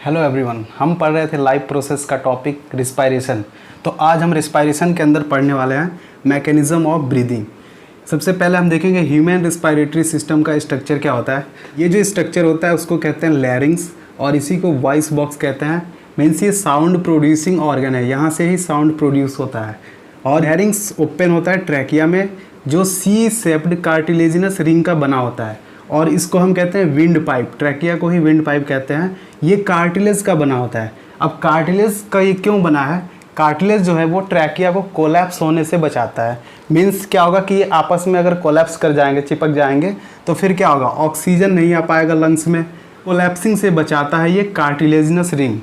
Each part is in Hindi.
हेलो एवरीवन, हम पढ़ रहे थे लाइफ प्रोसेस का टॉपिक रिस्पायरेशन। तो आज हम रिस्पायरेशन के अंदर पढ़ने वाले हैं मैकेनिज्म ऑफ ब्रीदिंग। सबसे पहले हम देखेंगे ह्यूमन रिस्पायरेटरी सिस्टम का स्ट्रक्चर क्या होता है। ये जो स्ट्रक्चर होता है उसको कहते हैं लैरिंग्स और इसी को वॉइस बॉक्स कहते हैं। मीन्स ये साउंड प्रोड्यूसिंग ऑर्गन है, यहाँ से ही साउंड प्रोड्यूस होता है। और लैरिंग्स ओपन होता है ट्रैकिया में, जो सी शेप्ड कार्टिलेजिनस रिंग का बना होता है और इसको हम कहते हैं विंड पाइप। ट्रैकिया को ही विंड पाइप कहते हैं। ये कार्टिलेज का बना होता है। अब कार्टिलेज का ये क्यों बना है? कार्टिलेज जो है वो ट्रैकिया को कोलैप्स होने से बचाता है। मीन्स क्या होगा कि ये आपस में अगर कोलैप्स कर जाएंगे, चिपक जाएंगे, तो फिर क्या होगा, ऑक्सीजन नहीं आ पाएगा लंग्स में। कोलैप्सिंग से बचाता है ये कार्टिलेजिनस रिंग,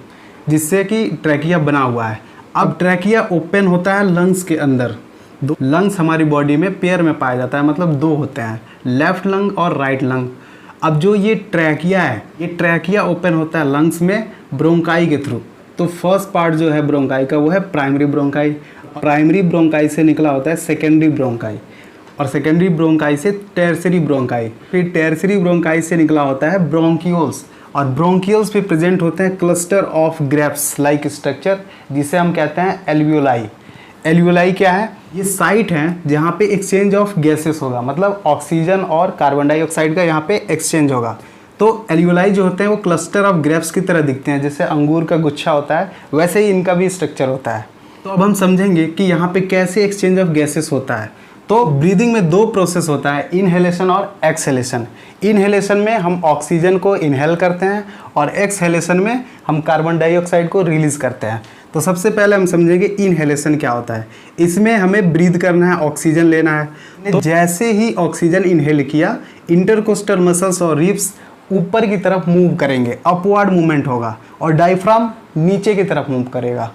जिससे कि ट्रैकिया बना हुआ है। अब ट्रैकिया ओपन होता है लंग्स के अंदर। दो लंग्स हमारी बॉडी में पेयर में पाया जाता है, मतलब दो होते हैं, लेफ्ट लंग और राइट लंग। अब जो ये ट्रैकिया है, ये ट्रैकिया ओपन होता है लंग्स में ब्रोंकाई के थ्रू। तो फर्स्ट पार्ट जो है ब्रोंकाई का वो है प्राइमरी ब्रोंकाई। प्राइमरी ब्रोंकाई से निकला होता है सेकेंडरी ब्रोंकाई और सेकेंडरी ब्रोंकाई से टर्शियरी ब्रोंकाई। फिर टर्शियरी ब्रोंकाई से निकला होता है ब्रोंकियोल्स और ब्रोंकियोल्स पे प्रेजेंट होते हैं cluster of grapes like structure, जिसे हम कहते हैं एल्वियोलाई। एल्वियोलाई क्या है? ये साइट है जहाँ पे एक्सचेंज ऑफ गैसेस होगा, मतलब ऑक्सीजन और कार्बन डाइऑक्साइड का यहाँ पे एक्सचेंज होगा। तो एल्वियोलाई जो होते हैं वो क्लस्टर ऑफ ग्रेप्स की तरह दिखते हैं, जैसे अंगूर का गुच्छा होता है वैसे ही इनका भी स्ट्रक्चर होता है। तो अब हम समझेंगे कि यहाँ पे कैसे एक्सचेंज ऑफ गैसेस होता है। तो ब्रीदिंग में दो प्रोसेस होता है, इनहेलेशन और एक्सहेलेशन। इनहेलेशन में हम ऑक्सीजन को इनहेल करते हैं और एक्सहेलेशन में हम कार्बन डाइऑक्साइड को रिलीज करते हैं। तो सबसे पहले हम समझेंगे इनहेलेशन क्या होता है। इसमें हमें ब्रीद करना है, ऑक्सीजन लेना है। तो जैसे ही ऑक्सीजन इनहेल किया, इंटरकोस्टल मसल्स और रिब्स ऊपर की तरफ मूव करेंगे, अपवर्ड मूवमेंट होगा, और डायफ्राम नीचे की तरफ मूव करेगा।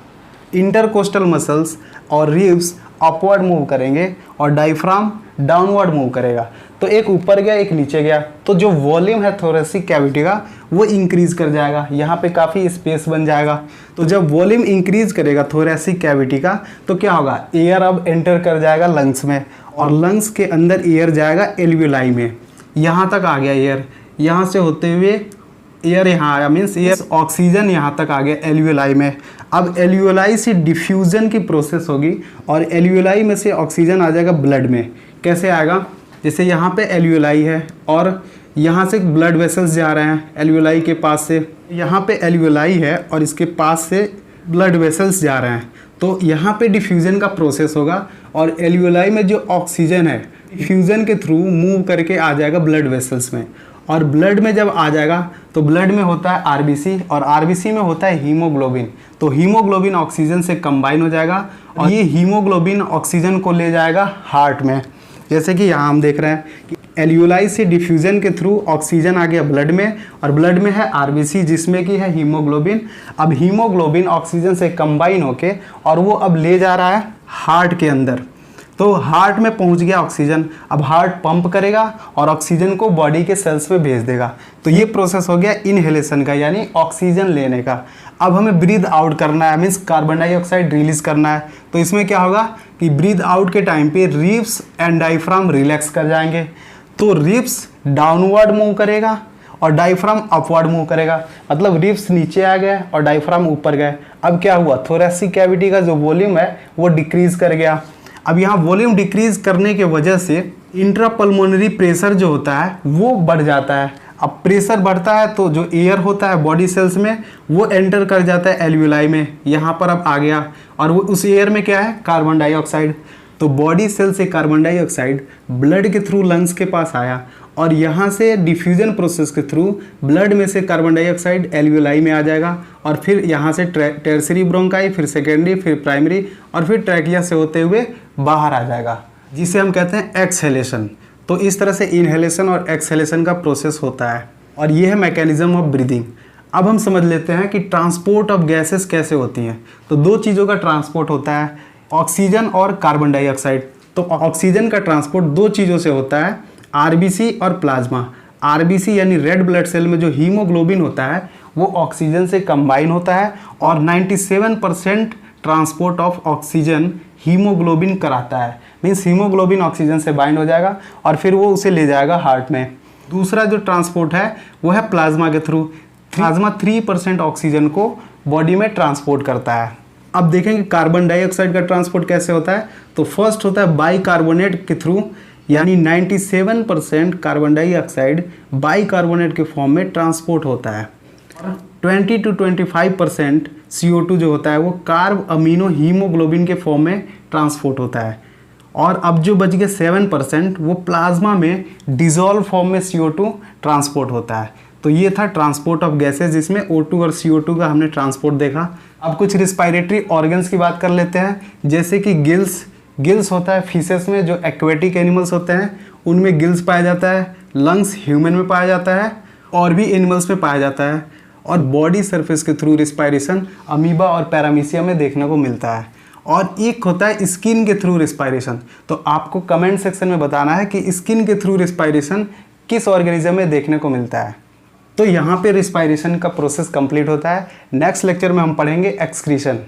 इंटरकोस्टल मसल्स और रिब्स अपवर्ड मूव करेंगे और डायफ्राम डाउनवर्ड मूव करेगा। तो एक ऊपर गया, एक नीचे गया, तो जो वॉल्यूम है थोरेसिक कैविटी का वो इंक्रीज कर जाएगा, यहाँ पे काफ़ी स्पेस बन जाएगा। तो जब वॉल्यूम इंक्रीज करेगा थोरेसिक कैविटी का, तो क्या होगा, एयर अब एंटर कर जाएगा लंग्स में और लंग्स के अंदर एयर जाएगा एल्वियोलाई में। यहाँ तक आ गया एयर, यहाँ से होते हुए एयर यहाँ आया, मीन्स एयर ऑक्सीजन यहाँ तक आ गया एल्वियोलाई में। अब एल्वियोलाई से डिफ्यूजन की प्रोसेस होगी और एल्वियोलाई में से ऑक्सीजन आ जाएगा ब्लड में। कैसे आएगा? जैसे यहाँ पे एल्वियोलाई है और यहाँ से ब्लड वेसल्स जा रहे हैं एल्वियोलाई के पास से। यहाँ पे एल्वियोलाई है और इसके पास से ब्लड वेसल्स जा रहे हैं, तो यहाँ पे डिफ्यूजन का प्रोसेस होगा और एल्वियोलाई में जो ऑक्सीजन है डिफ्यूजन के थ्रू मूव करके आ जाएगा ब्लड वेसल्स में। और ब्लड में जब आ जाएगा तो ब्लड में होता है आरबीसी और आरबीसी में होता है हीमोग्लोबिन। तो हीमोग्लोबिन ऑक्सीजन से कंबाइन हो जाएगा और ये हीमोग्लोबिन ऑक्सीजन को ले जाएगा हार्ट में। जैसे कि यहाँ हम देख रहे हैं कि एल्वियोलाई से डिफ्यूजन के थ्रू ऑक्सीजन आ गया ब्लड में और ब्लड में है आरबीसी जिसमें कि है हीमोग्लोबिन। अब हीमोग्लोबिन ऑक्सीजन से कंबाइन होके और वो अब ले जा रहा है हार्ट के अंदर। तो हार्ट में पहुंच गया ऑक्सीजन, अब हार्ट पंप करेगा और ऑक्सीजन को बॉडी के सेल्स में भेज देगा। तो ये प्रोसेस हो गया इनहेलेशन का, यानी ऑक्सीजन लेने का। अब हमें ब्रीद आउट करना है, मीन्स कार्बन डाइऑक्साइड रिलीज करना है। तो इसमें क्या होगा कि ब्रीद आउट के टाइम पे रिब्स एंड डायफ्राम रिलैक्स कर जाएंगे। तो रिब्स डाउनवर्ड मूव करेगा और डायफ्राम अपवर्ड मूव करेगा, मतलब रिब्स नीचे आ गए और डायफ्राम ऊपर गए। अब क्या हुआ, थोरेसिक कैविटी का जो वॉल्यूम है वो डिक्रीज कर गया। अब यहाँ वॉल्यूम डिक्रीज करने के वजह से इंट्रापल्मोनरी प्रेशर जो होता है वो बढ़ जाता है। अब प्रेशर बढ़ता है तो जो एयर होता है बॉडी सेल्स में वो एंटर कर जाता है एल्वियोलाई में, यहाँ पर अब आ गया और वो उस एयर में क्या है, कार्बन डाइऑक्साइड। तो बॉडी सेल से कार्बन डाइऑक्साइड ब्लड के थ्रू लंग्स के पास आया और यहाँ से डिफ्यूजन प्रोसेस के थ्रू ब्लड में से कार्बन डाइऑक्साइड एल्वियोलाई में आ जाएगा और फिर यहाँ से टर्शियरी ब्रोंकाई, फिर सेकेंडरी, फिर प्राइमरी और फिर ट्रैकिया से होते हुए बाहर आ जाएगा, जिसे हम कहते हैं एक्सहेलेशन। तो इस तरह से इनहेलेशन और एक्सहेलेशन का प्रोसेस होता है और ये है मैकेनिज्म ऑफ ब्रीदिंग। अब हम समझ लेते हैं कि ट्रांसपोर्ट ऑफ गैसेस कैसे होती हैं। तो दो चीज़ों का ट्रांसपोर्ट होता है, ऑक्सीजन और कार्बन डाइऑक्साइड। तो ऑक्सीजन का ट्रांसपोर्ट दो चीज़ों से होता है, आरबीसी और प्लाज्मा। आरबीसी यानी रेड ब्लड सेल में जो हीमोग्लोबिन होता है वो ऑक्सीजन से कंबाइन होता है और 97% ट्रांसपोर्ट ऑफ ऑक्सीजन हीमोग्लोबिन कराता है। मीन्स हीमोग्लोबिन ऑक्सीजन से बाइंड हो जाएगा और फिर वो उसे ले जाएगा हार्ट में। दूसरा जो ट्रांसपोर्ट है वो है प्लाज्मा के थ्रू। प्लाज्मा 3% ऑक्सीजन को बॉडी में ट्रांसपोर्ट करता है। अब देखेंगे कार्बन डाइऑक्साइड का ट्रांसपोर्ट कैसे होता है। तो फर्स्ट होता है बाइकार्बोनेट के थ्रू, यानी 97% कार्बन डाइऑक्साइड बाइकार्बोनेट के फॉर्म में ट्रांसपोर्ट होता है। 20 to 25% CO2 जो होता है वो कार्ब अमीनो हीमोग्लोबिन के फॉर्म में ट्रांसपोर्ट होता है। और अब जो बच गए 7% वो प्लाज्मा में डिजॉल्व फॉर्म में CO2 ट्रांसपोर्ट होता है। तो ये था ट्रांसपोर्ट ऑफ गैसेज, जिसमें O2 और CO2 का हमने ट्रांसपोर्ट देखा। अब कुछ रिस्पायरेटरी ऑर्गन्स की बात कर लेते हैं, जैसे कि गिल्स होता है फिशेस में, जो एक्वेटिक एनिमल्स होते हैं उनमें गिल्स पाया जाता है। लंग्स ह्यूमन में पाया जाता है और भी एनिमल्स में पाया जाता है। और बॉडी सरफेस के थ्रू रिस्पायरेशन अमीबा और पैरामीशिया में देखने को मिलता है। और एक होता है स्किन के थ्रू रिस्पायरेशन। तो आपको कमेंट सेक्शन में बताना है कि स्किन के थ्रू रिस्पायरेशन किस ऑर्गेनिज्म में देखने को मिलता है। तो यहाँ पे रिस्पायरेशन का प्रोसेस कंप्लीट होता है। नेक्स्ट लेक्चर में हम पढ़ेंगे एक्सक्रीशन।